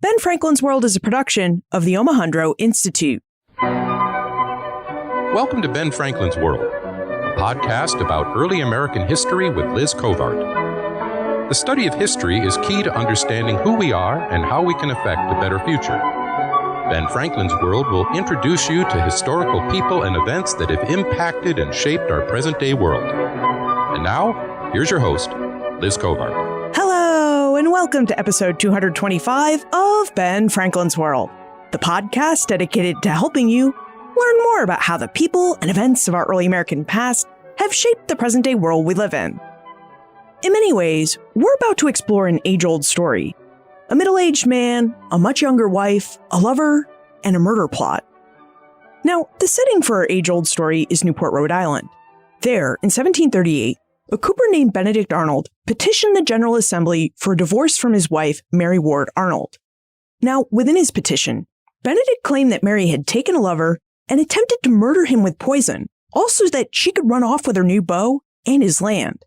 Ben Franklin's World is a production of the Omohundro Institute. Welcome to Ben Franklin's World, a podcast about early American history with Liz Covart. The study of history is key to understanding who we are and how we can affect a better future. Ben Franklin's World will introduce you to historical people and events that have impacted and shaped our present-day world. And now, here's your host, Liz Covart. Hello, and welcome to episode 225 of Ben Franklin's World, the podcast dedicated to helping you learn more about how the people and events of our early American past have shaped the present-day world we live in. In many ways, we're about to explore an age-old story. A middle-aged man, a much younger wife, a lover, and a murder plot. Now, the setting for our age-old story is Newport, Rhode Island. There, in 1738, a cooper named Benedict Arnold petitioned the General Assembly for a divorce from his wife, Mary Ward Arnold. Now, within his petition, Benedict claimed that Mary had taken a lover and attempted to murder him with poison, also so that she could run off with her new beau and his land.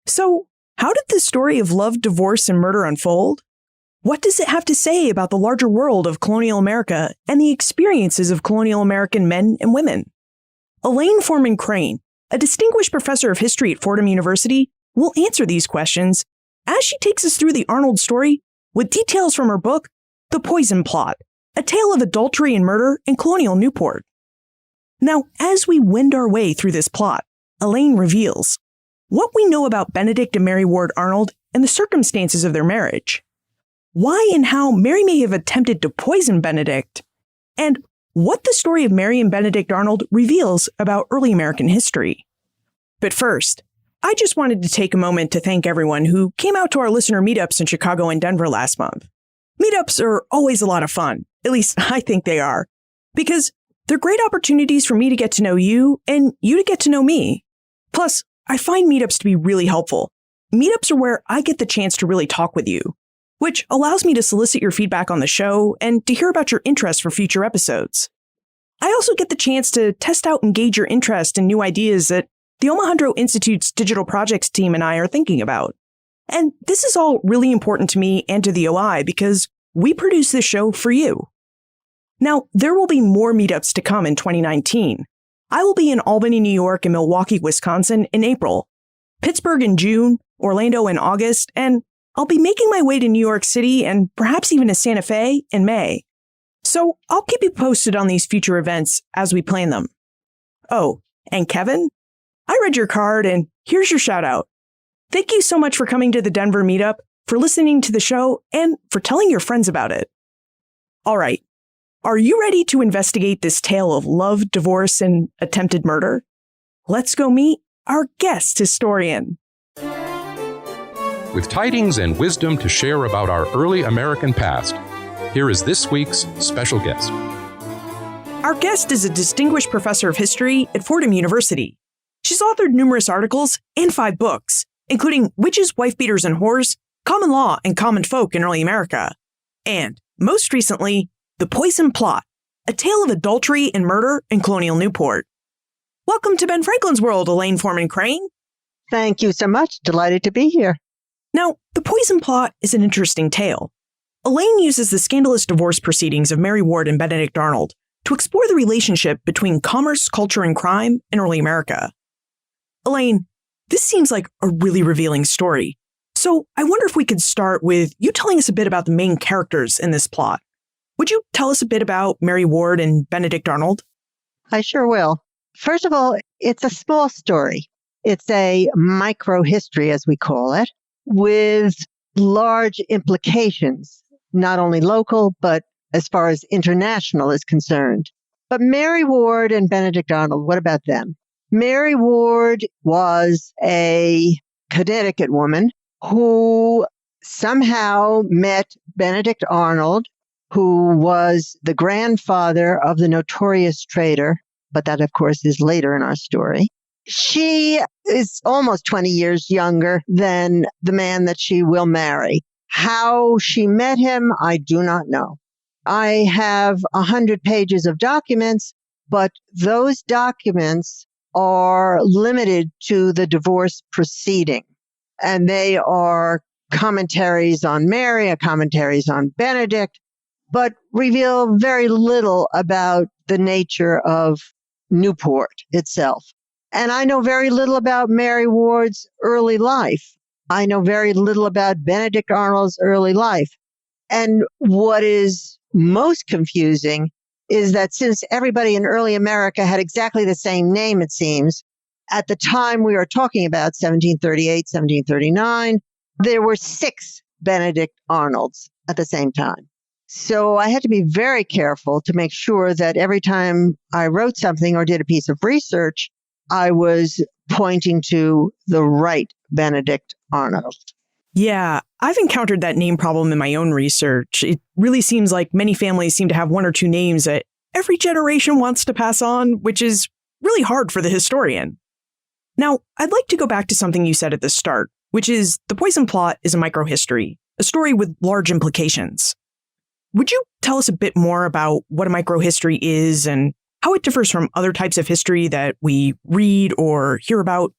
So, how did the story of love, divorce, and murder unfold? What does it have to say about the larger world of colonial America and the experiences of colonial American men and women? Elaine Foreman Crane, a distinguished professor of history at Fordham University, will answer these questions as she takes us through the Arnold story with details from her book, The Poison Plot, a tale of adultery and murder in colonial Newport. Now, as we wend our way through this plot, Elaine reveals what we know about Benedict and Mary Ward Arnold and the circumstances of their marriage, why and how Mary may have attempted to poison Benedict, and what the story of Mary and Benedict Arnold reveals about early American history. But first, I just wanted to take a moment to thank everyone who came out to our listener meetups in Chicago and Denver last month. Meetups are always a lot of fun, at least I think they are, because they're great opportunities for me to get to know you and you to get to know me. Plus, I find meetups to be really helpful. Meetups are where I get the chance to really talk with you, which allows me to solicit your feedback on the show and to hear about your interest for future episodes. I also get the chance to test out and gauge your interest in new ideas that the Omohundro Institute's digital projects team and I are thinking about. And this is all really important to me and to the OI because we produce this show for you. Now, there will be more meetups to come in 2019. I will be in Albany, New York, and Milwaukee, Wisconsin in April, Pittsburgh in June, Orlando in August, and I'll be making my way to New York City and perhaps even to Santa Fe in May. So I'll keep you posted on these future events as we plan them. Oh, and Kevin, I read your card and here's your shout out. Thank you so much for coming to the Denver meetup, for listening to the show, and for telling your friends about it. All right. Are you ready to investigate this tale of love, divorce, and attempted murder? Let's go meet our guest historian. With tidings and wisdom to share about our early American past, here is this week's special guest. Our guest is a distinguished professor of history at Fordham University. She's authored numerous articles and 5 books, including Witches, Wife-Beaters, and Whores, Common Law and Common Folk in Early America, and, most recently, The Poison Plot, a tale of adultery and murder in colonial Newport. Welcome to Ben Franklin's World, Elaine Foreman Crane. Thank you so much. Delighted to be here. Now, The Poison Plot is an interesting tale. Elaine uses the scandalous divorce proceedings of Mary Ward and Benedict Arnold to explore the relationship between commerce, culture, and crime in early America. Elaine, this seems like a really revealing story. So I wonder if we could start with you telling us a bit about the main characters in this plot. Would you tell us a bit about Mary Ward and Benedict Arnold? I sure will. First of all, it's a small story. It's a micro-history, as we call it, with large implications, not only local, but as far as international is concerned. But Mary Ward and Benedict Arnold, what about them? Mary Ward was a Connecticut woman who somehow met Benedict Arnold, who was the grandfather of the notorious traitor, but that, of course, is later in our story. She is almost 20 years younger than the man that she will marry. How she met him, I do not know. I have 100 pages of documents, but those documents are limited to the divorce proceeding, and they are commentaries on Mary, commentaries on Benedict, but reveal very little about the nature of Newport itself. And I know very little about Mary Ward's early life. I know very little about Benedict Arnold's early life. And what is most confusing is that since everybody in early America had exactly the same name, it seems, at the time we are talking about, 1738, 1739, there were 6 Benedict Arnolds at the same time. So I had to be very careful to make sure that every time I wrote something or did a piece of research, I was pointing to the right Benedict Arnold. Yeah, I've encountered that name problem in my own research. It really seems like many families seem to have 1 or 2 names that every generation wants to pass on, which is really hard for the historian. Now, I'd like to go back to something you said at the start, which is the Poison Plot is a microhistory, a story with large implications. Would you tell us a bit more about what a microhistory is and how it differs from other types of history that we read or hear about?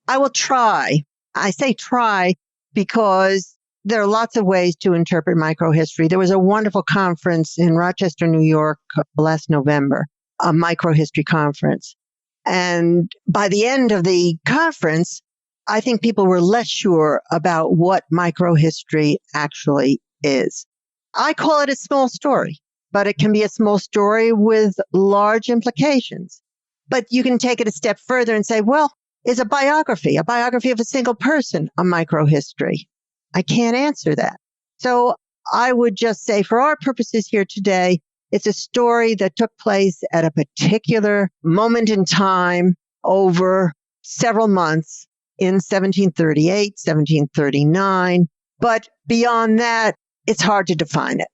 I will try. I say try because there are lots of ways to interpret microhistory. There was a wonderful conference in Rochester, New York last November, a microhistory conference. And by the end of the conference, I think people were less sure about what microhistory actually is. I call it a small story, but it can be a small story with large implications. But you can take it a step further and say, well, is a biography of a single person, a microhistory? I can't answer that. So I would just say for our purposes here today, it's a story that took place at a particular moment in time over several months in 1738, 1739. But beyond that, it's hard to define it.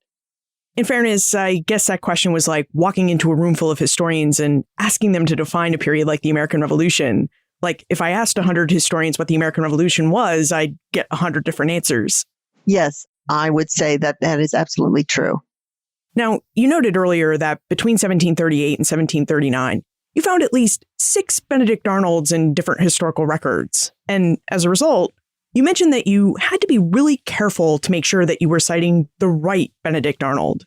In fairness, I guess that question was like walking into a room full of historians and asking them to define a period like the American Revolution. Like, if I asked 100 historians what the American Revolution was, I'd get 100 different answers. Yes, I would say that that is absolutely true. Now, you noted earlier that between 1738 and 1739, you found at least 6 Benedict Arnolds in different historical records. And as a result, you mentioned that you had to be really careful to make sure that you were citing the right Benedict Arnold.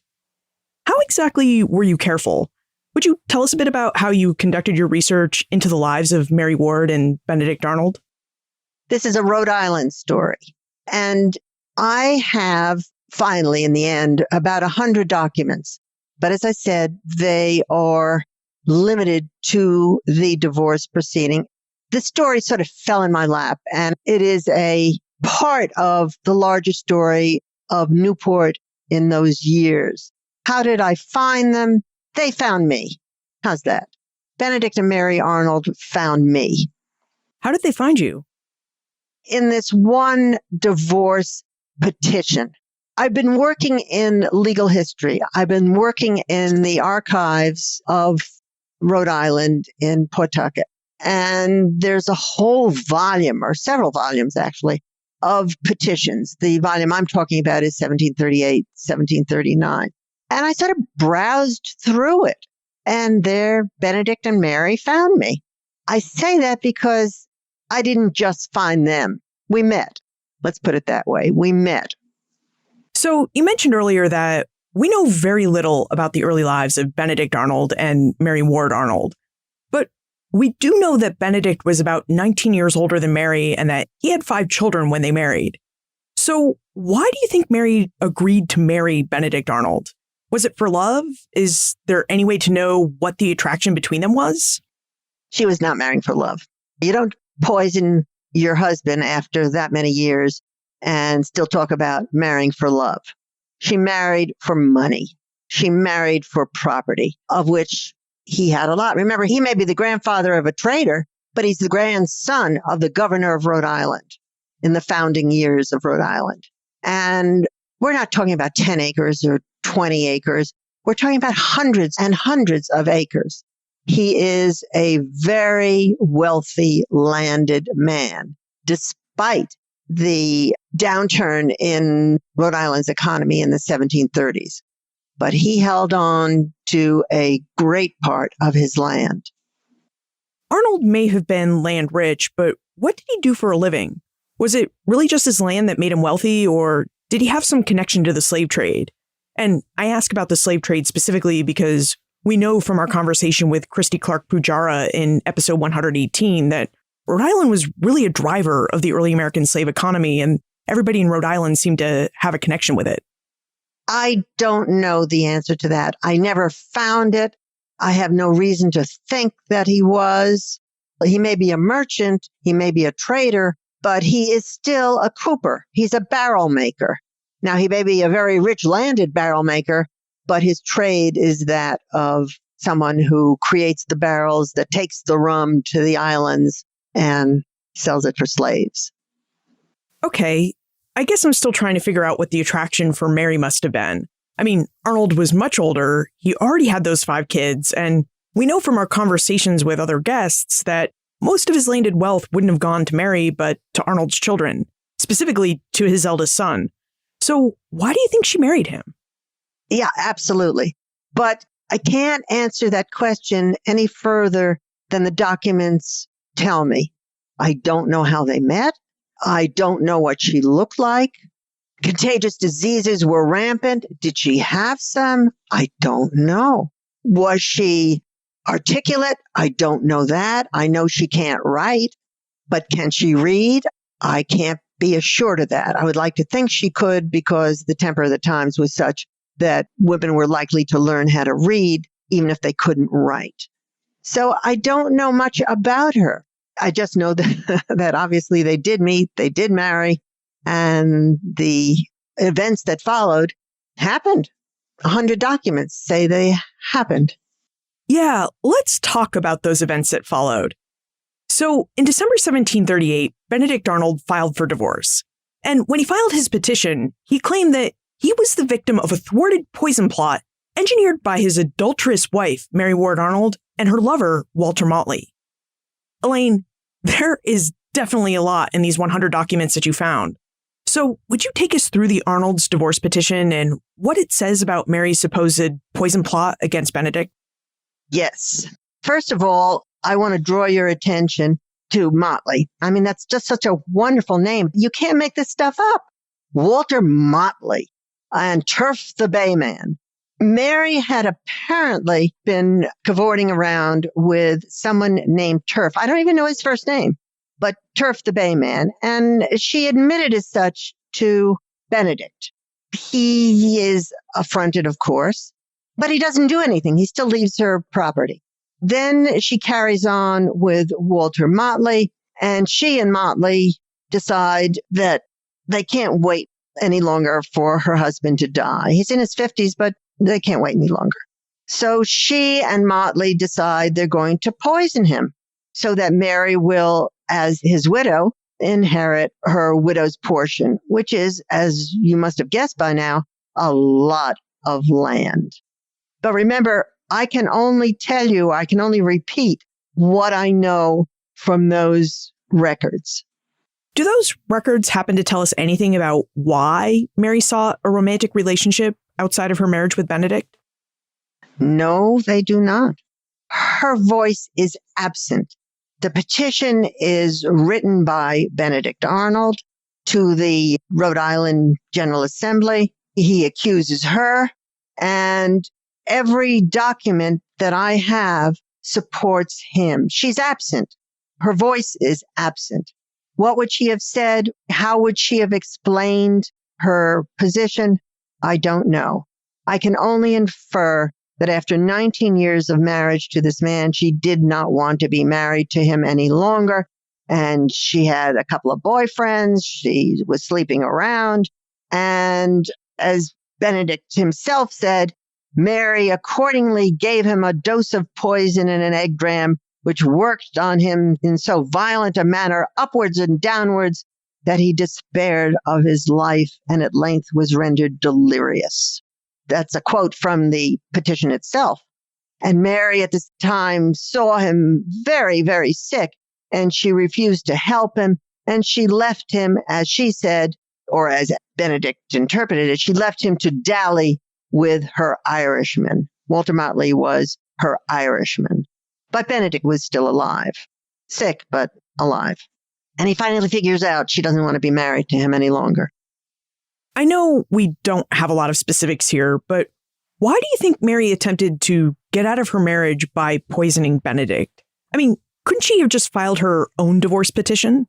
How exactly were you careful? Would you tell us a bit about how you conducted your research into the lives of Mary Ward and Benedict Arnold? This is a Rhode Island story. And I have finally, in the end, about 100 documents. But as I said, they are limited to the divorce proceeding. This story sort of fell in my lap, and it is a part of the larger story of Newport in those years. How did I find them? They found me. How's that? Benedict and Mary Arnold found me. How did they find you? In this one divorce petition. I've been working in legal history. I've been working in the archives of Rhode Island in Pawtucket. And there's a whole volume, or several volumes actually, of petitions. The volume I'm talking about is 1738, 1739. And I sort of browsed through it. And there, Benedict and Mary found me. I say that because I didn't just find them. We met. Let's put it that way. We met. So you mentioned earlier that we know very little about the early lives of Benedict Arnold and Mary Ward Arnold. But we do know that Benedict was about 19 years older than Mary and that he had 5 children when they married. So why do you think Mary agreed to marry Benedict Arnold? Was it for love? Is there any way to know what the attraction between them was? She was not marrying for love. You don't poison your husband after that many years and still talk about marrying for love. She married for money. She married for property, of which he had a lot. Remember, he may be the grandfather of a trader, but he's the grandson of the governor of Rhode Island in the founding years of Rhode Island. And we're not talking about 10 acres or 20 acres. We're talking about hundreds and hundreds of acres. He is a very wealthy landed man, despite the downturn in Rhode Island's economy in the 1730s. But he held on to a great part of his land. Arnold may have been land rich, but what did he do for a living? Was it really just his land that made him wealthy, or did he have some connection to the slave trade? And I ask about the slave trade specifically because we know from our conversation with Christy Clark Pujara in episode 118 that Rhode Island was really a driver of the early American slave economy, and everybody in Rhode Island seemed to have a connection with it. I don't know the answer to that. I never found it. I have no reason to think that he was. He may be a merchant, he may be a trader, but he is still a cooper. He's a barrel maker. Now, he may be a very rich landed barrel maker, but his trade is that of someone who creates the barrels, that takes the rum to the islands and sells it for slaves. Okay, I guess I'm still trying to figure out what the attraction for Mary must have been. I mean, Arnold was much older. He already had those 5 kids, and we know from our conversations with other guests that most of his landed wealth wouldn't have gone to Mary, but to Arnold's children, specifically to his eldest son. So why do you think she married him? Yeah, absolutely. But I can't answer that question any further than the documents tell me. I don't know how they met. I don't know what she looked like. Contagious diseases were rampant. Did she have some? I don't know. Was she articulate? I don't know that. I know she can't write, but can she read? I can't be assured of that. I would like to think she could, because the temper of the times was such that women were likely to learn how to read even if they couldn't write. So I don't know much about her. I just know that obviously they did meet, they did marry, and the events that followed happened. 100 documents say they happened. Yeah, let's talk about those events that followed. So, in December 1738, Benedict Arnold filed for divorce. And when he filed his petition, he claimed that he was the victim of a thwarted poison plot engineered by his adulterous wife, Mary Ward Arnold, and her lover, Walter Motley. Elaine, there is definitely a lot in these 100 documents that you found. So, would you take us through the Arnold's divorce petition and what it says about Mary's supposed poison plot against Benedict? Yes. First of all, I want to draw your attention to Motley. I mean, that's just such a wonderful name. You can't make this stuff up. Walter Motley and Turf the Bayman. Mary had apparently been cavorting around with someone named Turf. I don't even know his first name, but Turf the Bayman. And she admitted as such to Benedict. He is affronted, of course, but he doesn't do anything. He still leaves her property. Then she carries on with Walter Motley, and she and Motley decide that they can't wait any longer for her husband to die. He's in his 50s, but they can't wait any longer. So she and Motley decide they're going to poison him so that Mary will, as his widow, inherit her widow's portion, which is, as you must have guessed by now, a lot of land. But remember, I can only repeat what I know from those records. Do those records happen to tell us anything about why Mary sought a romantic relationship outside of her marriage with Benedict? No, they do not. Her voice is absent. The petition is written by Benedict Arnold to the Rhode Island General Assembly. He accuses her, and every document that I have supports him. She's absent. Her voice is absent. What would she have said? How would she have explained her position? I don't know. I can only infer that after 19 years of marriage to this man, she did not want to be married to him any longer. And she had a couple of boyfriends. She was sleeping around. And as Benedict himself said, Mary accordingly gave him a dose of poison in an egg dram, which worked on him in so violent a manner, upwards and downwards, that he despaired of his life and at length was rendered delirious. That's a quote from the petition itself. And Mary at this time saw him very, very sick, and she refused to help him, and she left him, as she said, or as Benedict interpreted it, she left him to dally with her Irishman. Walter Motley was her Irishman. But Benedict was still alive. Sick, but alive. And he finally figures out she doesn't want to be married to him any longer. I know we don't have a lot of specifics here, but why do you think Mary attempted to get out of her marriage by poisoning Benedict? I mean, couldn't she have just filed her own divorce petition?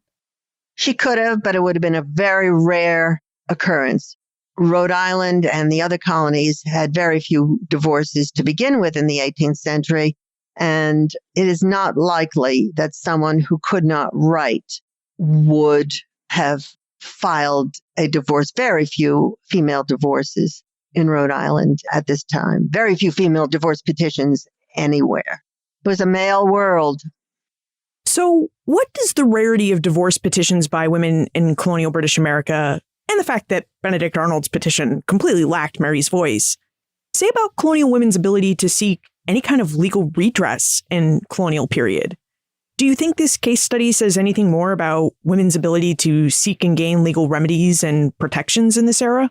She could have, but it would have been a very rare occurrence. Rhode Island and the other colonies had very few divorces to begin with in the 18th century, and it is not likely that someone who could not write would have filed a divorce. Very few female divorces in Rhode Island at this time. Very few female divorce petitions anywhere. It was a male world. So what does the rarity of divorce petitions by women in colonial British America and the fact that Benedict Arnold's petition completely lacked Mary's voice say about colonial women's ability to seek any kind of legal redress in colonial period? Do you think this case study says anything more about women's ability to seek and gain legal remedies and protections in this era?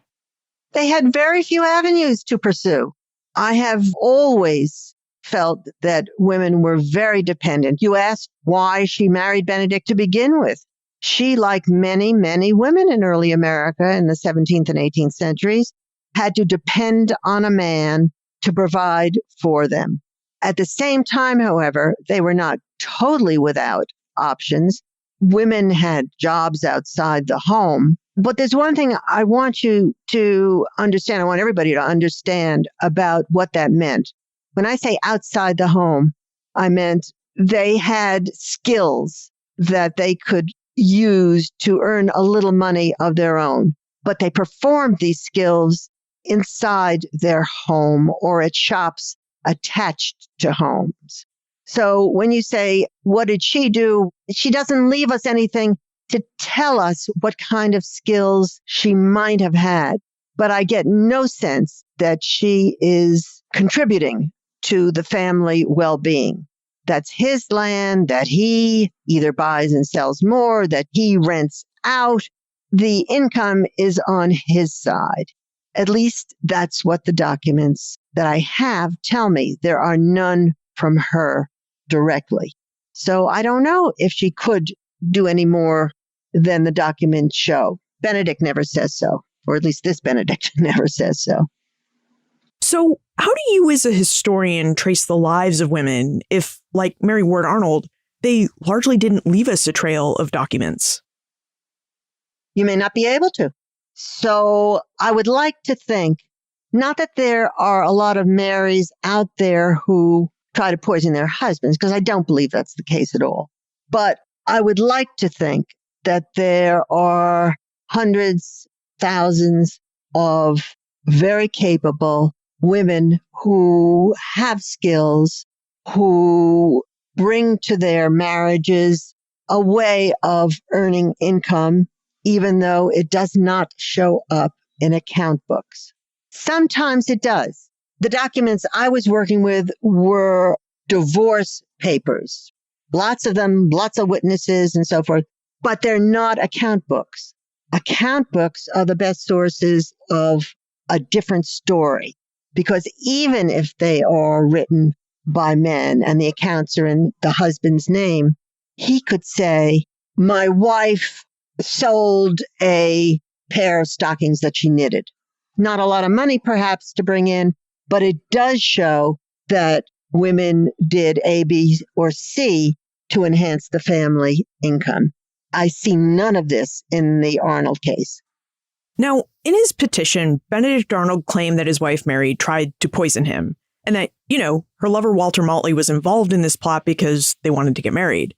They had very few avenues to pursue. I have always felt that women were very dependent. You asked why she married Benedict to begin with. She, like many, many women in early America in the 17th and 18th centuries, had to depend on a man to provide for them. At the same time, however, they were not totally without options. Women had jobs outside the home. But there's one thing I want you to understand. I want everybody to understand about what that meant. When I say outside the home, I meant they had skills that they could use to earn a little money of their own. But they performed these skills inside their home or at shops attached to homes. So when you say, what did she do? She doesn't leave us anything to tell us what kind of skills she might have had. But I get no sense that she is contributing to the family well-being. That's his land, that he either buys and sells more, that he rents out. The income is on his side. At least that's what the documents that I have tell me. There are none from her directly. So I don't know if she could do any more than the documents show. Benedict never says so, or at least this Benedict never says so. So how do you as a historian trace the lives of women if, like Mary Ward Arnold, they largely didn't leave us a trail of documents? You may not be able to. So I would like to think, not that there are a lot of Marys out there who try to poison their husbands, because I don't believe that's the case at all. But I would like to think that there are hundreds, thousands of very capable women who have skills, who bring to their marriages a way of earning income, even though it does not show up in account books. Sometimes it does. The documents I was working with were divorce papers. Lots of them, lots of witnesses and so forth, but they're not account books. Account books are the best sources of a different story, because even if they are written by men and the accounts are in the husband's name, he could say, my wife sold a pair of stockings that she knitted. Not a lot of money, perhaps, to bring in, but it does show that women did A, B, or C to enhance the family income. I see none of this in the Arnold case. Now, in his petition, Benedict Arnold claimed that his wife Mary tried to poison him, and that, her lover Walter Motley was involved in this plot because they wanted to get married.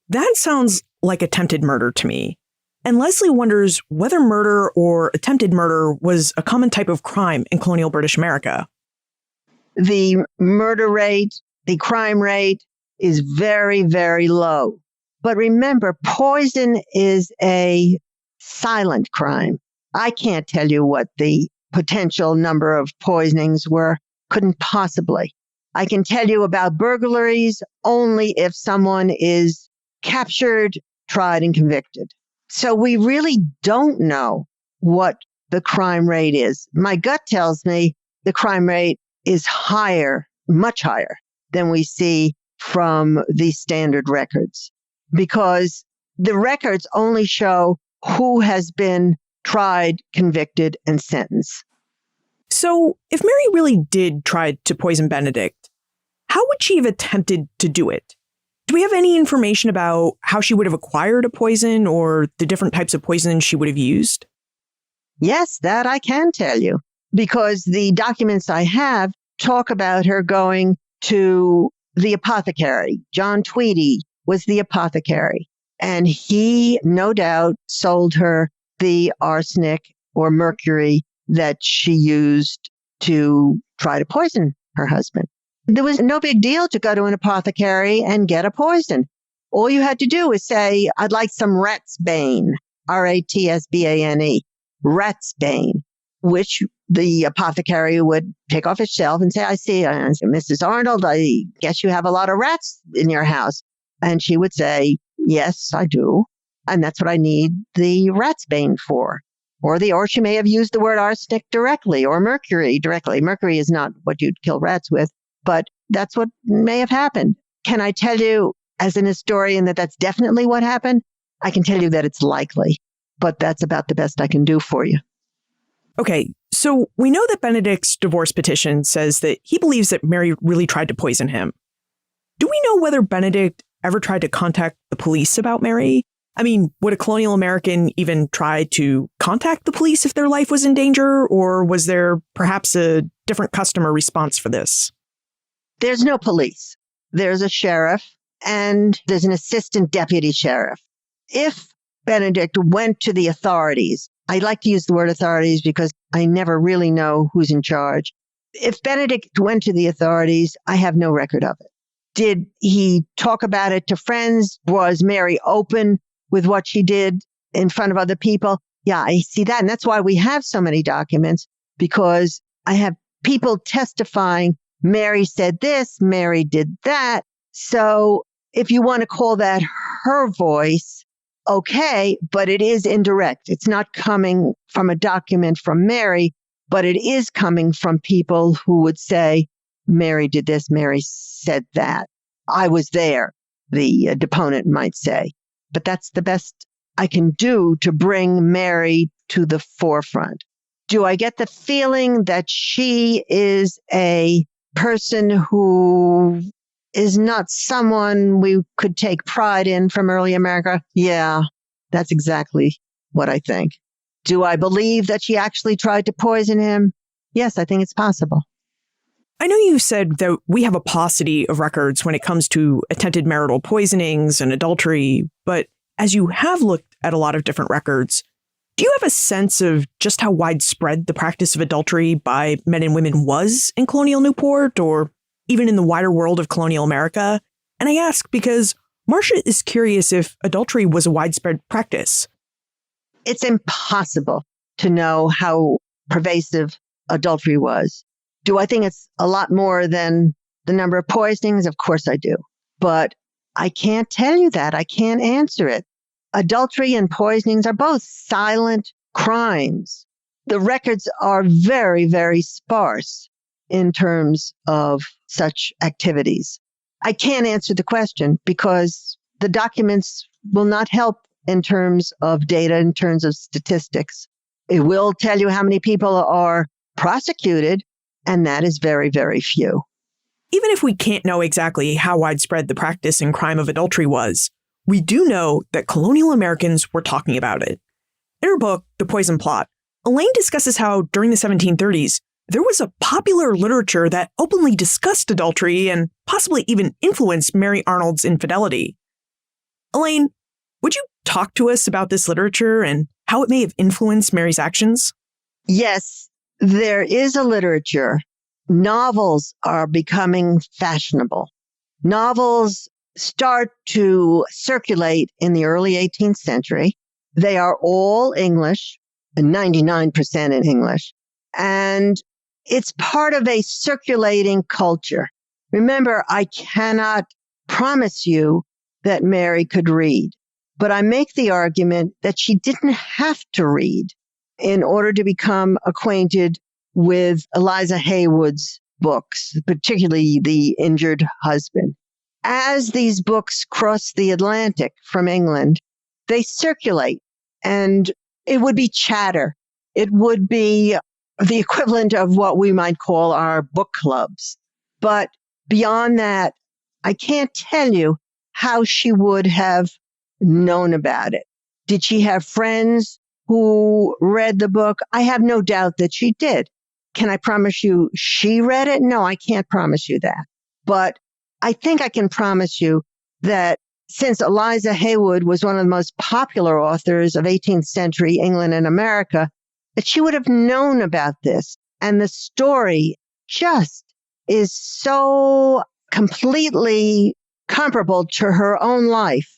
That sounds like attempted murder to me. And Leslie wonders whether murder or attempted murder was a common type of crime in colonial British America. The murder rate, the crime rate is very, very low. But remember, poison is a silent crime. I can't tell you what the potential number of poisonings were. Couldn't possibly. I can tell you about burglaries only if someone is captured, tried, and convicted. So we really don't know what the crime rate is. My gut tells me the crime rate is higher, much higher than we see from the standard records, because The records only show who has been tried, convicted, and sentenced. So, if Mary really did try to poison Benedict, how would she have attempted to do it? Do we have any information about how she would have acquired a poison or the different types of poison she would have used? Yes, that I can tell you, because the documents I have talk about her going to the apothecary. John Tweedy was the apothecary, and he no doubt sold her the arsenic or mercury that she used to try to poison her husband. There was no big deal to go to an apothecary and get a poison. All you had to do was say, I'd like some ratsbane, Ratsbane, ratsbane, which the apothecary would take off his shelf and say, I see, Mrs. Arnold, I guess you have a lot of rats in your house. And she would say, yes, I do. And that's what I need the ratsbane for. Or she may have used the word arsenic directly or mercury directly. Mercury is not what you'd kill rats with, but that's what may have happened. Can I tell you as an historian that that's definitely what happened? I can tell you that it's likely, but that's about the best I can do for you. Okay, so we know that Benedict's divorce petition says that he believes that Mary really tried to poison him. Do we know whether Benedict ever tried to contact the police about Mary? I mean, would a colonial American even try to contact the police if their life was in danger, or was there perhaps a different customer response for this? There's no police. There's a sheriff and there's an assistant deputy sheriff. If Benedict went to the authorities, I like to use the word authorities because I never really know who's in charge. If Benedict went to the authorities, I have no record of it. Did he talk about it to friends? Was Mary open with what she did in front of other people? Yeah, I see that. And that's why we have so many documents, because I have people testifying, Mary said this, Mary did that. So if you want to call that her voice, okay, but it is indirect. It's not coming from a document from Mary, but it is coming from people who would say, Mary did this, Mary said that. I was there, the deponent might say. But that's the best I can do to bring Mary to the forefront. Do I get the feeling that she is a person who is not someone we could take pride in from early America? Yeah, that's exactly what I think. Do I believe that she actually tried to poison him? Yes, I think it's possible. I know you said that we have a paucity of records when it comes to attempted marital poisonings and adultery, but as you have looked at a lot of different records, do you have a sense of just how widespread the practice of adultery by men and women was in colonial Newport or even in the wider world of colonial America? And I ask because Marcia is curious if adultery was a widespread practice. It's impossible to know how pervasive adultery was. Do I think it's a lot more than the number of poisonings? Of course I do. But I can't tell you that. I can't answer it. Adultery and poisonings are both silent crimes. The records are very, very sparse in terms of such activities. I can't answer the question because the documents will not help in terms of data, in terms of statistics. It will tell you how many people are prosecuted, and that is very, very few. Even if we can't know exactly how widespread the practice and crime of adultery was, we do know that colonial Americans were talking about it. In her book, The Poison Plot, Elaine discusses how during the 1730s, there was a popular literature that openly discussed adultery and possibly even influenced Mary Arnold's infidelity. Elaine, would you talk to us about this literature and how it may have influenced Mary's actions? Yes, there is a literature. Novels are becoming fashionable. Novels start to circulate in the early 18th century. They are all English, 99% in English. And it's part of a circulating culture. Remember, I cannot promise you that Mary could read, but I make the argument that she didn't have to read in order to become acquainted with Eliza Haywood's books, particularly The Injured Husband. As these books crossed the Atlantic from England, they circulate, and it would be chatter. It would be the equivalent of what we might call our book clubs. But beyond that, I can't tell you how she would have known about it. Did she have friends who read the book? I have no doubt that she did. Can I promise you she read it? No, I can't promise you that. But I think I can promise you that since Eliza Haywood was one of the most popular authors of 18th century England and America, that she would have known about this. And the story just is so completely comparable to her own life.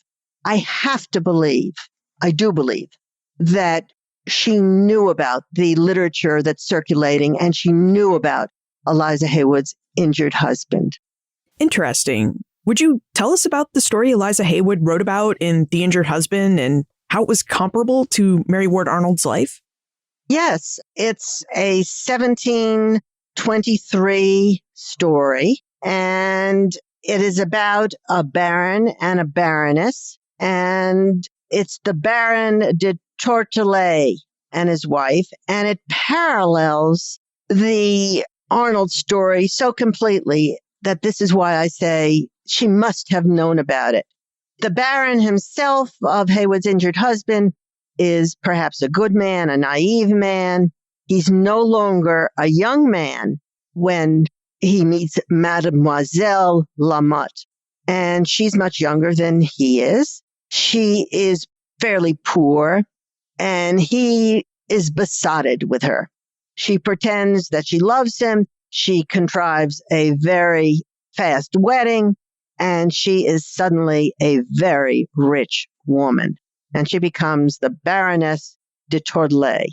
I have to believe, I do believe, that she knew about the literature that's circulating, and she knew about Eliza Haywood's injured husband. Interesting. Would you tell us about the story Eliza Haywood wrote about in The Injured Husband and how it was comparable to Mary Ward Arnold's life? Yes, it's a 1723 story, and it is about a baron and a baroness, and it's the Baron de Tourtelay and his wife, and it parallels the Arnold story so completely that this is why I say she must have known about it. The Baron himself of Haywood's injured husband is perhaps a good man, a naive man. He's no longer a young man when he meets Mademoiselle Lamotte, and she's much younger than he is. She is fairly poor, and he is besotted with her. She pretends that she loves him. She contrives a very fast wedding, and she is suddenly a very rich woman. And she becomes the Baroness de Tourtelay.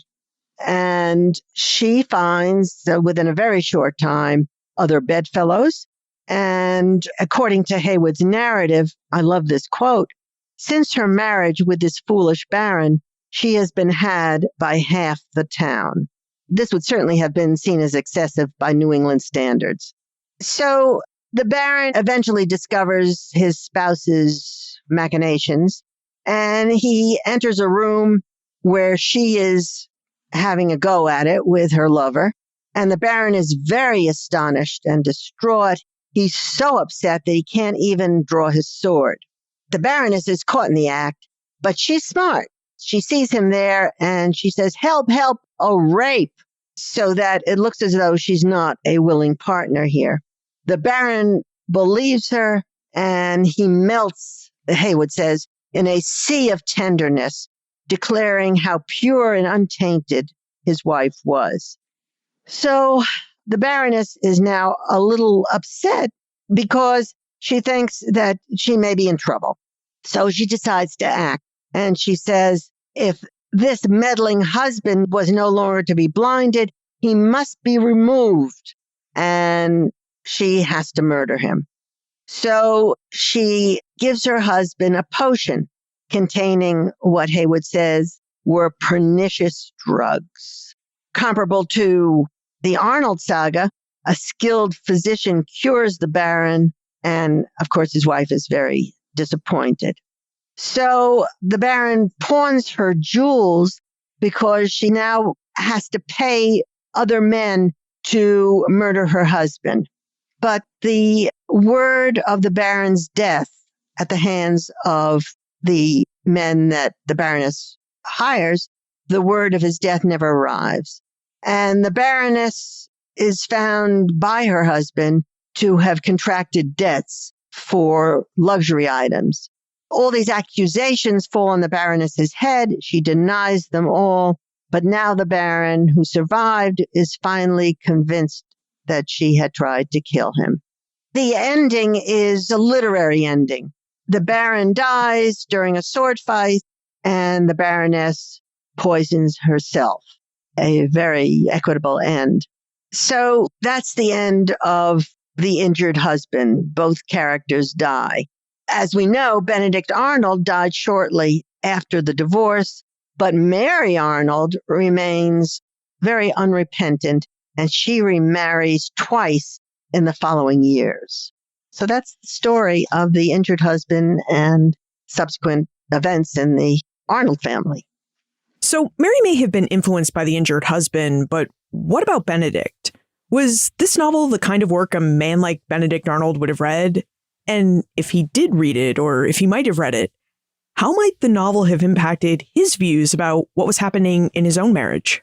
And she finds, within a very short time, other bedfellows. And according to Haywood's narrative, I love this quote, since her marriage with this foolish baron, she has been had by half the town. This would certainly have been seen as excessive by New England standards. So the baron eventually discovers his spouse's machinations, and he enters a room where she is having a go at it with her lover. And the baron is very astonished and distraught. He's so upset that he can't even draw his sword. The baroness is caught in the act, but she's smart. She sees him there and she says, help, help, a rape, so that it looks as though she's not a willing partner here. The baron believes her, and he melts, Haywood says, in a sea of tenderness, declaring how pure and untainted his wife was. So the baroness is now a little upset because she thinks that she may be in trouble. So she decides to act. And she says, if this meddling husband was no longer to be blinded, he must be removed. And she has to murder him. So she gives her husband a potion containing what Haywood says were pernicious drugs. Comparable to the Arnold saga, a skilled physician cures the baron, and of course his wife is very disappointed. So the baron pawns her jewels because she now has to pay other men to murder her husband. But the word of the baron's death at the hands of the men that the baroness hires, the word of his death never arrives. And the baroness is found by her husband to have contracted debts for luxury items. All these accusations fall on the baroness's head. She denies them all. But now the baron, who survived, is finally convinced that she had tried to kill him. The ending is a literary ending. The baron dies during a sword fight, and the baroness poisons herself. A very equitable end. So that's the end of The Injured Husband. Both characters die. As we know, Benedict Arnold died shortly after the divorce, but Mary Arnold remains very unrepentant, and she remarries twice in the following years. So that's the story of The Injured Husband and subsequent events in the Arnold family. So Mary may have been influenced by the injured husband, but what about Benedict? Was this novel the kind of work a man like Benedict Arnold would have read? And if he did read it, or if he might have read it, how might the novel have impacted his views about what was happening in his own marriage?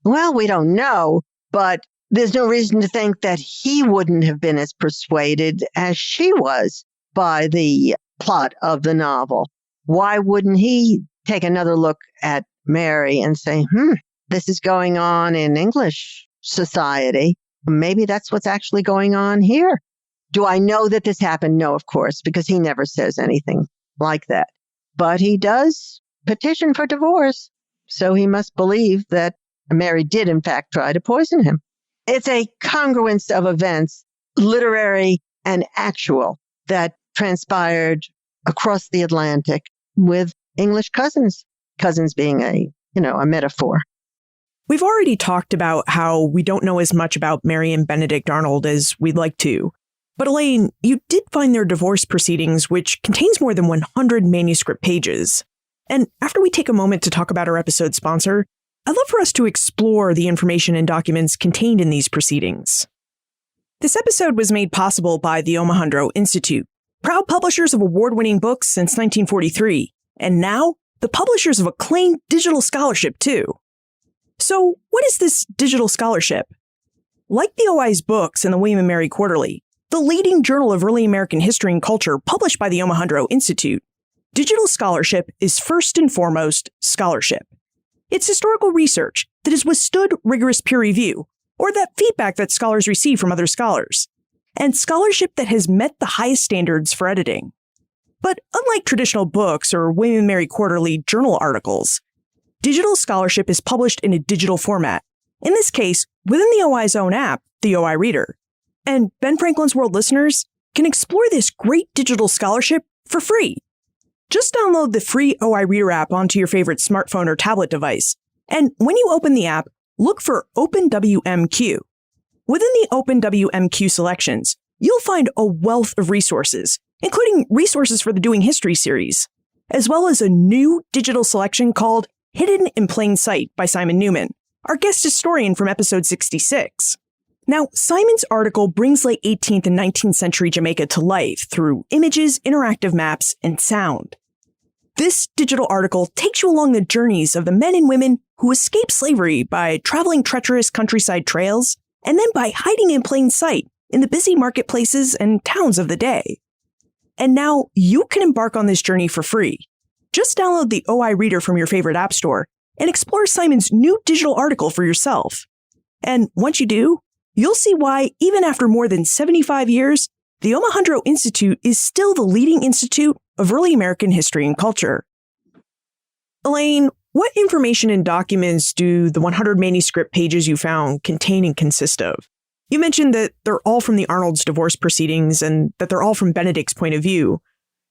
Well, we don't know, but there's no reason to think that he wouldn't have been as persuaded as she was by the plot of the novel. Why wouldn't he take another look at Mary and say, this is going on in English society. Maybe that's what's actually going on here. Do I know that this happened? No, of course, because he never says anything like that. But he does petition for divorce. So he must believe that Mary did, in fact, try to poison him. It's a congruence of events, literary and actual, that transpired across the Atlantic with English cousins, cousins being a metaphor. We've already talked about how we don't know as much about Mary and Benedict Arnold as we'd like to. But Elaine, you did find their divorce proceedings, which contains more than 100 manuscript pages. And after we take a moment to talk about our episode sponsor, I'd love for us to explore the information and documents contained in these proceedings. This episode was made possible by the Omohundro Institute, proud publishers of award-winning books since 1943, and now the publishers of acclaimed digital scholarship, too. So, what is this digital scholarship? Like the OI's books and the William and Mary Quarterly, the leading journal of early American history and culture published by the Omohundro Institute, digital scholarship is first and foremost scholarship. It's historical research that has withstood rigorous peer review, or that feedback that scholars receive from other scholars, and scholarship that has met the highest standards for editing. But unlike traditional books or William and Mary Quarterly journal articles, digital scholarship is published in a digital format, in this case, within the OI's own app, the OI Reader. And Ben Franklin's World listeners can explore this great digital scholarship for free. Just download the free OI Reader app onto your favorite smartphone or tablet device, and when you open the app, look for OpenWMQ. Within the OpenWMQ selections, you'll find a wealth of resources, including resources for the Doing History series, as well as a new digital selection called Hidden in Plain Sight by Simon Newman, our guest historian from episode 66. Now, Simon's article brings late 18th and 19th century Jamaica to life through images, interactive maps, and sound. This digital article takes you along the journeys of the men and women who escaped slavery by traveling treacherous countryside trails and then by hiding in plain sight in the busy marketplaces and towns of the day. And now you can embark on this journey for free. Just download the OI Reader from your favorite app store and explore Simon's new digital article for yourself. And once you do, you'll see why, even after more than 75 years, the Omohundro Institute is still the leading institute of early American history and culture. Elaine, what information and documents do the 100 manuscript pages you found contain and consist of? You mentioned that they're all from the Arnold's divorce proceedings and that they're all from Benedict's point of view.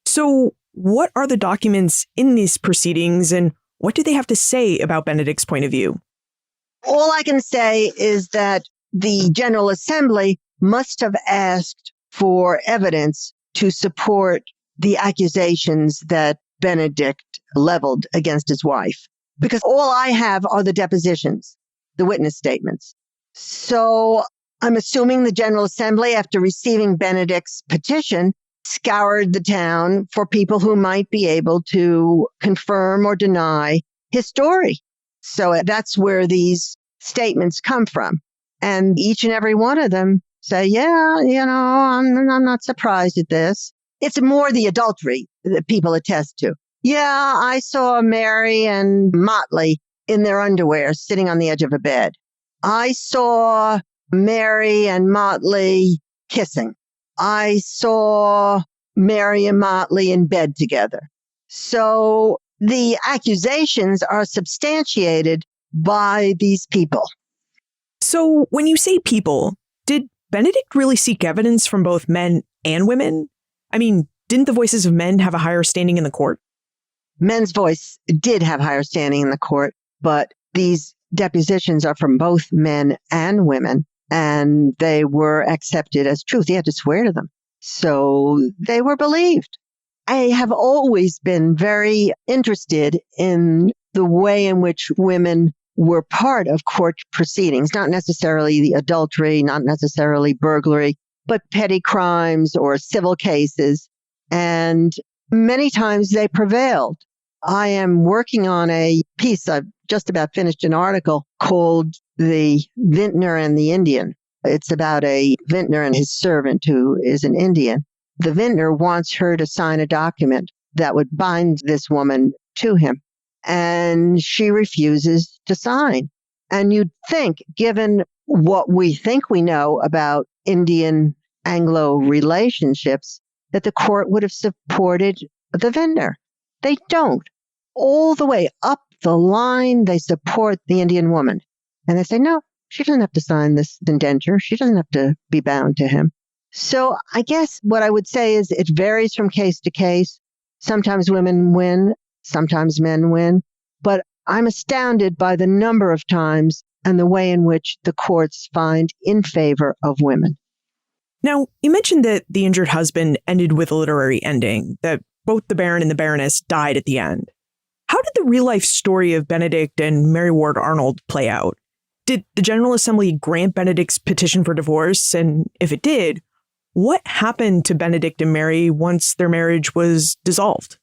So what are the documents in these proceedings and what do they have to say about Benedict's point of view? All I can say is that the General Assembly must have asked for evidence to support the accusations that Benedict leveled against his wife, because all I have are the depositions, the witness statements. So I'm assuming the General Assembly, after receiving Benedict's petition, scoured the town for people who might be able to confirm or deny his story. So that's where these statements come from. And each and every one of them say, yeah, I'm not surprised at this. It's more the adultery that people attest to. Yeah, I saw Mary and Motley in their underwear sitting on the edge of a bed. I saw Mary and Motley kissing. I saw Mary and Motley in bed together. So the accusations are substantiated by these people. So when you say people, did Benedict really seek evidence from both men and women? I mean, didn't the voices of men have a higher standing in the court? Men's voice did have higher standing in the court, but these depositions are from both men and women, and they were accepted as truth. He had to swear to them. So they were believed. I have always been very interested in the way in which women were part of court proceedings, not necessarily the adultery, not necessarily burglary, but petty crimes or civil cases. And many times they prevailed. I am working on a piece, I've just about finished an article called The Vintner and the Indian. It's about a vintner and his servant who is an Indian. The vintner wants her to sign a document that would bind this woman to him, and she refuses to sign. And you'd think, given what we think we know about Indian-Anglo relationships, that the court would have supported the vintner. They don't. All the way up the line, they support the Indian woman. And they say, no, she doesn't have to sign this indenture. She doesn't have to be bound to him. So I guess what I would say is it varies from case to case. Sometimes women win, sometimes men win. But I'm astounded by the number of times and the way in which the courts find in favor of women. Now, you mentioned that the injured husband ended with a literary ending, that both the Baron and the Baroness died at the end. How did the real-life story of Benedict and Mary Ward Arnold play out? Did the General Assembly grant Benedict's petition for divorce? And if it did, what happened to Benedict and Mary once their marriage was dissolved?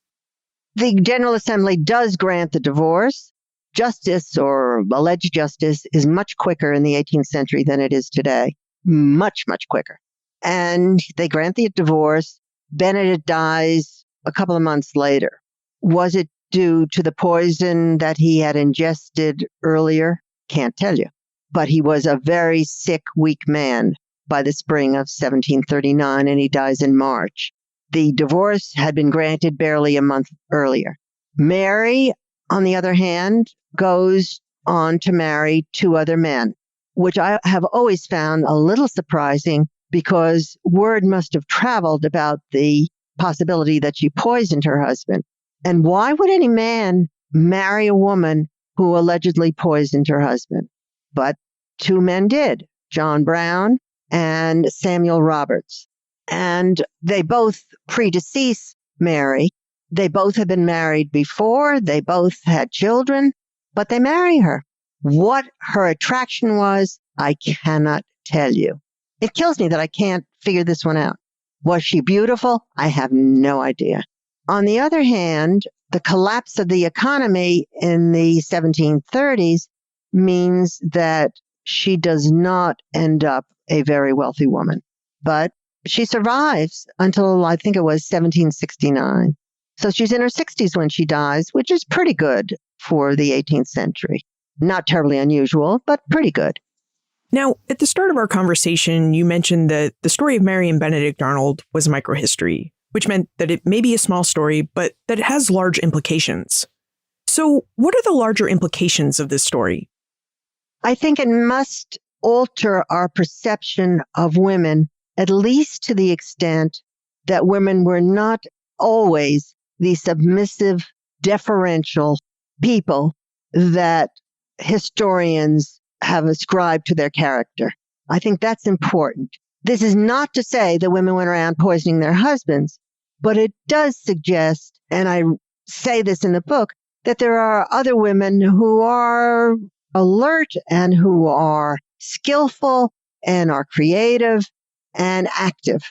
The General Assembly does grant the divorce. Justice or alleged justice is much quicker in the 18th century than it is today. Much, much quicker. And they grant the divorce. Benedict dies a couple of months later. Was it due to the poison that he had ingested earlier? Can't tell you. But he was a very sick, weak man by the spring of 1739, and he dies in March. The divorce had been granted barely a month earlier. Mary, on the other hand, goes on to marry two other men, which I have always found a little surprising because word must have traveled about the possibility that she poisoned her husband. And why would any man marry a woman who allegedly poisoned her husband? But two men did, John Brown and Samuel Roberts. And they both predecease Mary. They both had been married before. They both had children, but they marry her. What her attraction was, I cannot tell you. It kills me that I can't figure this one out. Was she beautiful? I have no idea. On the other hand, the collapse of the economy in the 1730s means that she does not end up a very wealthy woman. But she survives until I think it was 1769. So she's in her 60s when she dies, which is pretty good for the 18th century. Not terribly unusual, but pretty good. Now, at the start of our conversation, you mentioned that the story of Mary and Benedict Arnold was a microhistory, which meant that it may be a small story, but that it has large implications. So what are the larger implications of this story? I think it must alter our perception of women, at least to the extent that women were not always the submissive, deferential people that historians have ascribed to their character. I think that's important. This is not to say that women went around poisoning their husbands, but it does suggest, and I say this in the book, that there are other women who are alert and who are skillful and are creative and active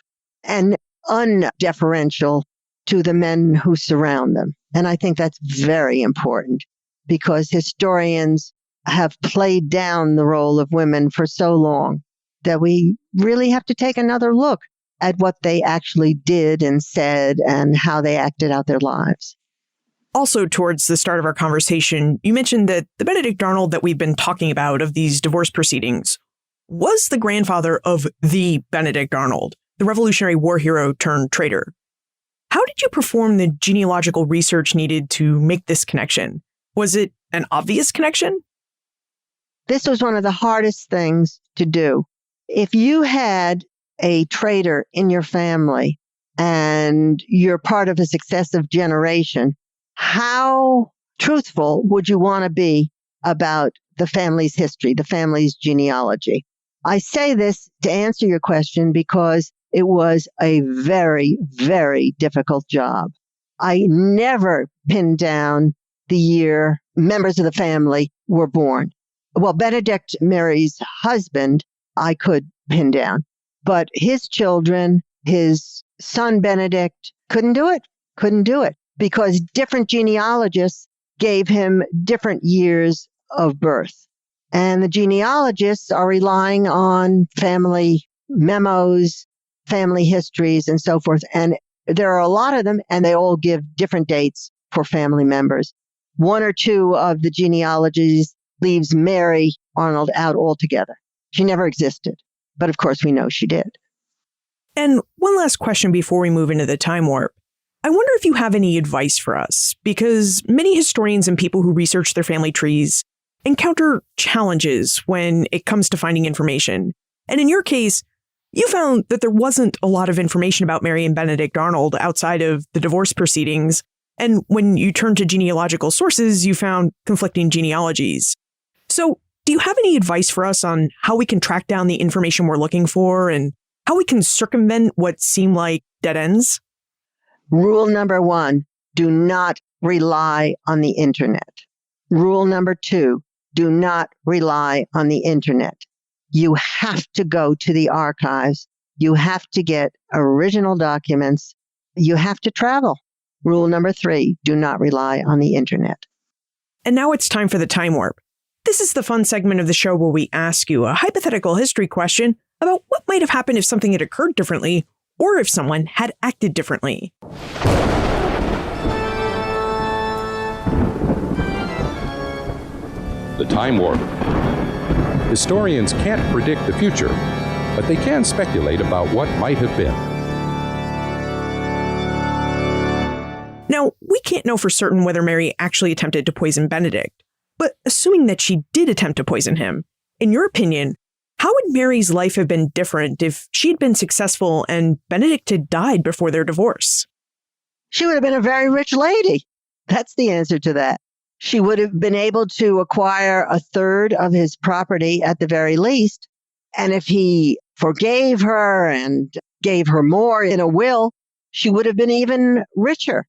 and undeferential to the men who surround them. And I think that's very important because historians have played down the role of women for so long that we really have to take another look at what they actually did and said and how they acted out their lives. Also, towards the start of our conversation, you mentioned that the Benedict Arnold that we've been talking about of these divorce proceedings was the grandfather of the Benedict Arnold, the Revolutionary War hero turned traitor. How did you perform the genealogical research needed to make this connection? Was it an obvious connection? This was one of the hardest things to do. If you had a traitor in your family and you're part of a successive generation, how truthful would you want to be about the family's history, the family's genealogy? I say this to answer your question because it was a very, very difficult job. I never pinned down the year members of the family were born. Well, Benedict, Mary's husband, I could pin down. But his children, his son Benedict, couldn't do it because different genealogists gave him different years of birth. And the genealogists are relying on family memos, family histories, and so forth. And there are a lot of them, and they all give different dates for family members. One or two of the genealogies leaves Mary Arnold out altogether. She never existed. But of course, we know she did. And one last question before we move into the time warp. I wonder if you have any advice for us, because many historians and people who research their family trees encounter challenges when it comes to finding information. And in your case, you found that there wasn't a lot of information about Mary and Benedict Arnold outside of the divorce proceedings. And when you turned to genealogical sources, you found conflicting genealogies. So do you have any advice for us on how we can track down the information we're looking for and how we can circumvent what seem like dead ends? Rule number 1, do not rely on the internet. Rule number 2, do not rely on the internet. You have to go to the archives. You have to get original documents. You have to travel. Rule number 3, do not rely on the internet. And now it's time for the time warp. This is the fun segment of the show where we ask you a hypothetical history question about what might have happened if something had occurred differently or if someone had acted differently. The time warp. Historians can't predict the future, but they can speculate about what might have been. Now, we can't know for certain whether Mary actually attempted to poison Benedict, but assuming that she did attempt to poison him, in your opinion, how would Mary's life have been different if she had been successful and Benedict had died before their divorce? She would have been a very rich lady. That's the answer to that. She would have been able to acquire a third of his property at the very least. And if he forgave her and gave her more in a will, she would have been even richer.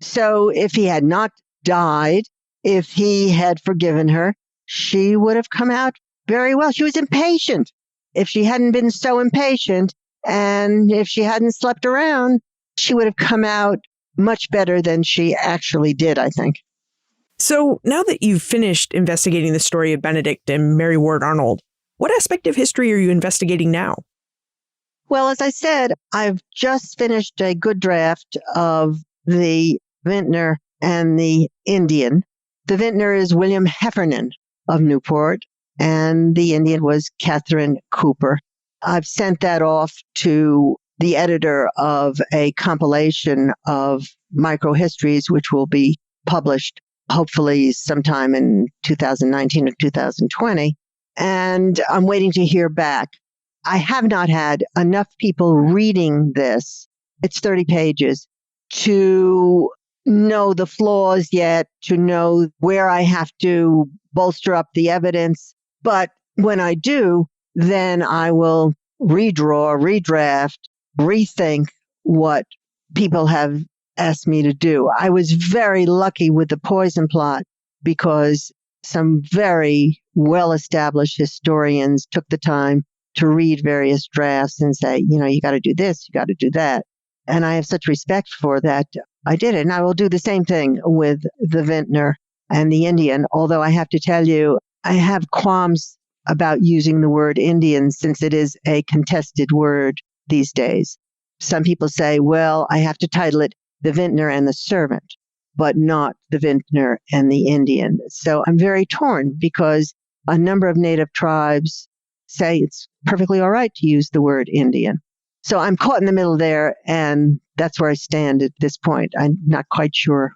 So if he had not died, if he had forgiven her, she would have come out very well. She was impatient. If she hadn't been so impatient and if she hadn't slept around, she would have come out much better than she actually did, I think. So now that you've finished investigating the story of Benedict and Mary Ward Arnold, what aspect of history are you investigating now? Well, as I said, I've just finished a good draft of the vintner and the Indian. The vintner is William Heffernan of Newport, and the Indian was Catherine Cooper. I've sent that off to the editor of a compilation of microhistories, which will be published hopefully sometime in 2019 or 2020. And I'm waiting to hear back. I have not had enough people reading this. It's 30 pages to know the flaws yet, to know where I have to bolster up the evidence. But when I do, then I will redraw, redraft, rethink what people have asked me to do. I was very lucky with the poison plot because some very well-established historians took the time to read various drafts and say, you got to do this, you got to do that. And I have such respect for that. I did it. And I will do the same thing with the vintner and the Indian. Although I have to tell you, I have qualms about using the word Indian since it is a contested word these days. Some people say, well, I have to title it The Vintner and the Servant, but not The Vintner and the Indian. So I'm very torn because a number of native tribes say it's perfectly all right to use the word Indian. So I'm caught in the middle there, and that's where I stand at this point. I'm not quite sure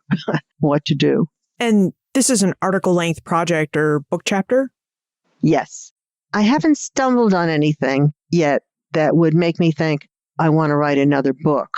what to do. And this is an article-length project or book chapter? Yes. I haven't stumbled on anything yet that would make me think I want to write another book.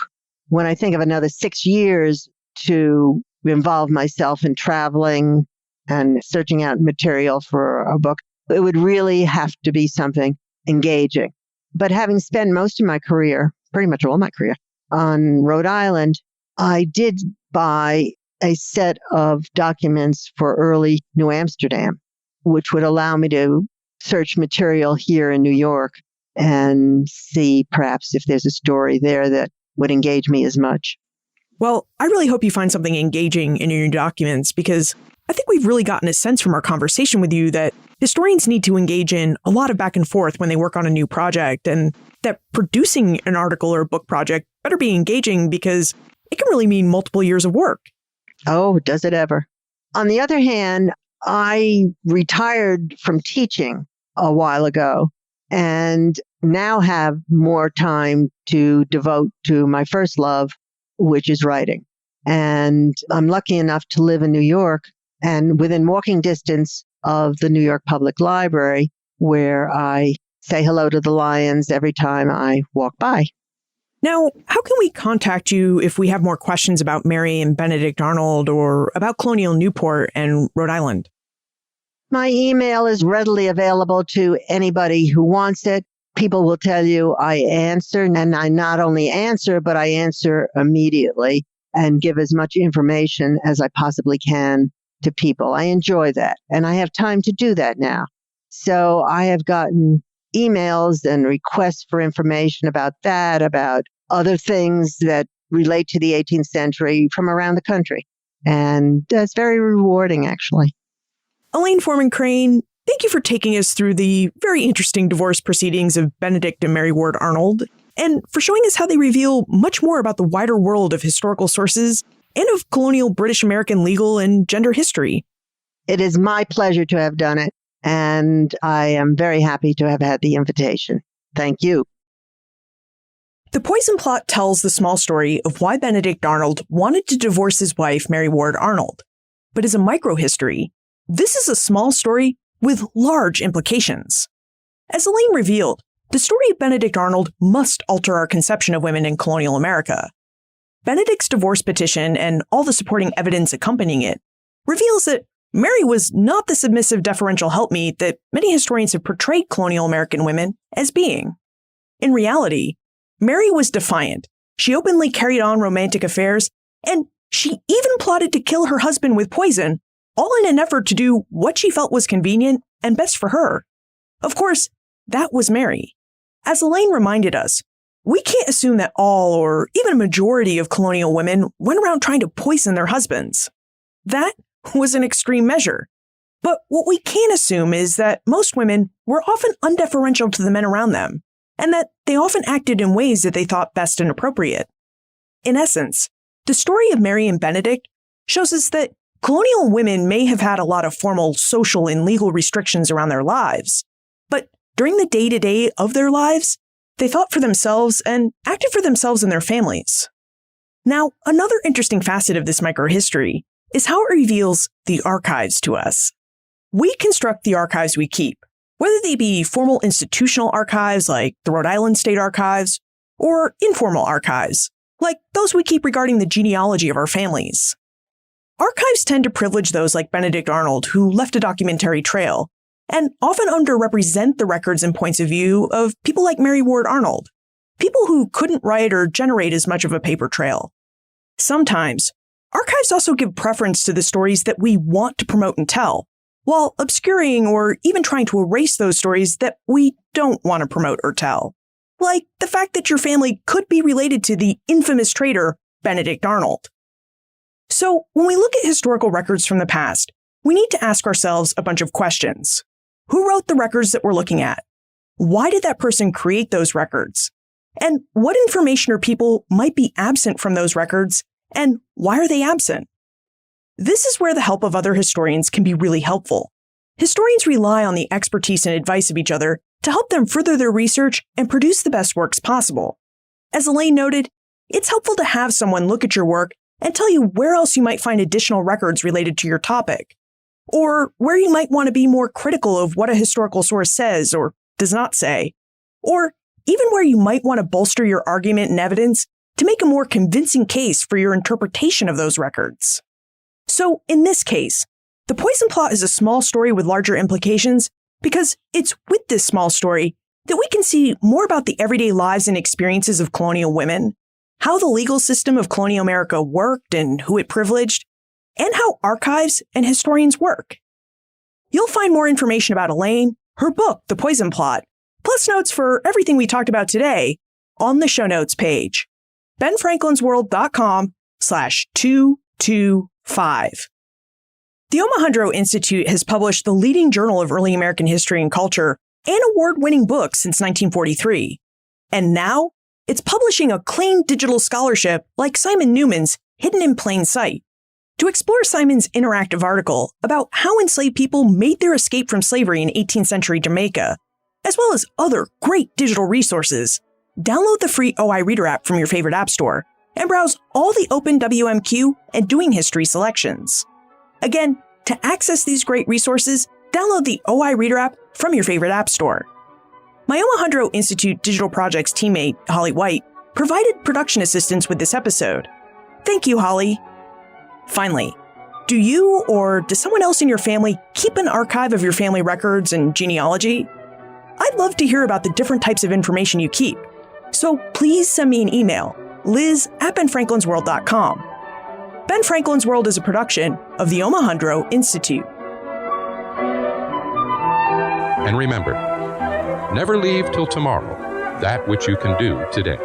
When I think of another 6 years to involve myself in traveling and searching out material for a book, it would really have to be something engaging. But having spent most of my career, pretty much all my career, on Rhode Island, I did by a set of documents for early New Amsterdam, which would allow me to search material here in New York and see perhaps if there's a story there that would engage me as much. Well, I really hope you find something engaging in your new documents, because I think we've really gotten a sense from our conversation with you that historians need to engage in a lot of back and forth when they work on a new project, and that producing an article or book project better be engaging, because it can really mean multiple years of work. Oh, does it ever? On the other hand, I retired from teaching a while ago and now have more time to devote to my first love, which is writing. And I'm lucky enough to live in New York and within walking distance of the New York Public Library, where I say hello to the lions every time I walk by. Now, how can we contact you if we have more questions about Mary and Benedict Arnold or about Colonial Newport and Rhode Island? My email is readily available to anybody who wants it. People will tell you I answer, and I not only answer, but I answer immediately and give as much information as I possibly can to people. I enjoy that, and I have time to do that now. So I have gotten emails and requests for information about that, about other things that relate to the 18th century from around the country. And that's very rewarding, actually. Elaine Foreman Crane, thank you for taking us through the very interesting divorce proceedings of Benedict and Mary Ward Arnold, and for showing us how they reveal much more about the wider world of historical sources and of colonial British American legal and gender history. It is my pleasure to have done it, and I am very happy to have had the invitation. Thank you. The Poison Plot tells the small story of why Benedict Arnold wanted to divorce his wife, Mary Ward Arnold. But as a microhistory, this is a small story with large implications. As Elaine revealed, the story of Benedict Arnold must alter our conception of women in colonial America. Benedict's divorce petition and all the supporting evidence accompanying it reveals that Mary was not the submissive, deferential helpmeet that many historians have portrayed colonial American women as being. In reality, Mary was defiant. She openly carried on romantic affairs, and she even plotted to kill her husband with poison, all in an effort to do what she felt was convenient and best for her. Of course, that was Mary. As Elaine reminded us, we can't assume that all or even a majority of colonial women went around trying to poison their husbands. That was an extreme measure. But what we can assume is that most women were often undeferential to the men around them, and that they often acted in ways that they thought best and appropriate. In essence, the story of Mary and Benedict shows us that colonial women may have had a lot of formal social and legal restrictions around their lives, but during the day-to-day of their lives, they thought for themselves and acted for themselves and their families. Now, another interesting facet of this microhistory is how it reveals the archives to us. We construct the archives we keep, whether they be formal institutional archives like the Rhode Island State Archives, or informal archives, like those we keep regarding the genealogy of our families. Archives tend to privilege those like Benedict Arnold, who left a documentary trail, and often underrepresent the records and points of view of people like Mary Ward Arnold, people who couldn't write or generate as much of a paper trail. Sometimes, archives also give preference to the stories that we want to promote and tell, while obscuring or even trying to erase those stories that we don't want to promote or tell. Like the fact that your family could be related to the infamous traitor Benedict Arnold. So when we look at historical records from the past, we need to ask ourselves a bunch of questions. Who wrote the records that we're looking at? Why did that person create those records? And what information or people might be absent from those records, and why are they absent? This is where the help of other historians can be really helpful. Historians rely on the expertise and advice of each other to help them further their research and produce the best works possible. As Elaine noted, it's helpful to have someone look at your work and tell you where else you might find additional records related to your topic, or where you might want to be more critical of what a historical source says or does not say, or even where you might want to bolster your argument and evidence to make a more convincing case for your interpretation of those records. So in this case, The Poison Plot is a small story with larger implications because it's with this small story that we can see more about the everyday lives and experiences of colonial women, how the legal system of colonial America worked and who it privileged, and how archives and historians work. You'll find more information about Elaine, her book, The Poison Plot, plus notes for everything we talked about today on the show notes page, benfranklinsworld.com/225. The Omohundro Institute has published the leading journal of early American history and culture and award-winning books since 1943. And now, it's publishing a clean digital scholarship like Simon Newman's Hidden in Plain Sight. To explore Simon's interactive article about how enslaved people made their escape from slavery in 18th century Jamaica, as well as other great digital resources, download the free OI Reader app from your favorite app store and browse all the open WMQ and Doing History selections. Again, to access these great resources, download the OI Reader app from your favorite app store. My Omohundro Institute Digital Projects teammate, Holly White, provided production assistance with this episode. Thank you, Holly. Finally, do you or does someone else in your family keep an archive of your family records and genealogy? I'd love to hear about the different types of information you keep. So please send me an email, liz@benfranklinsworld.com. Ben Franklin's World is a production of the Omohundro Institute. And remember, never leave till tomorrow that which you can do today.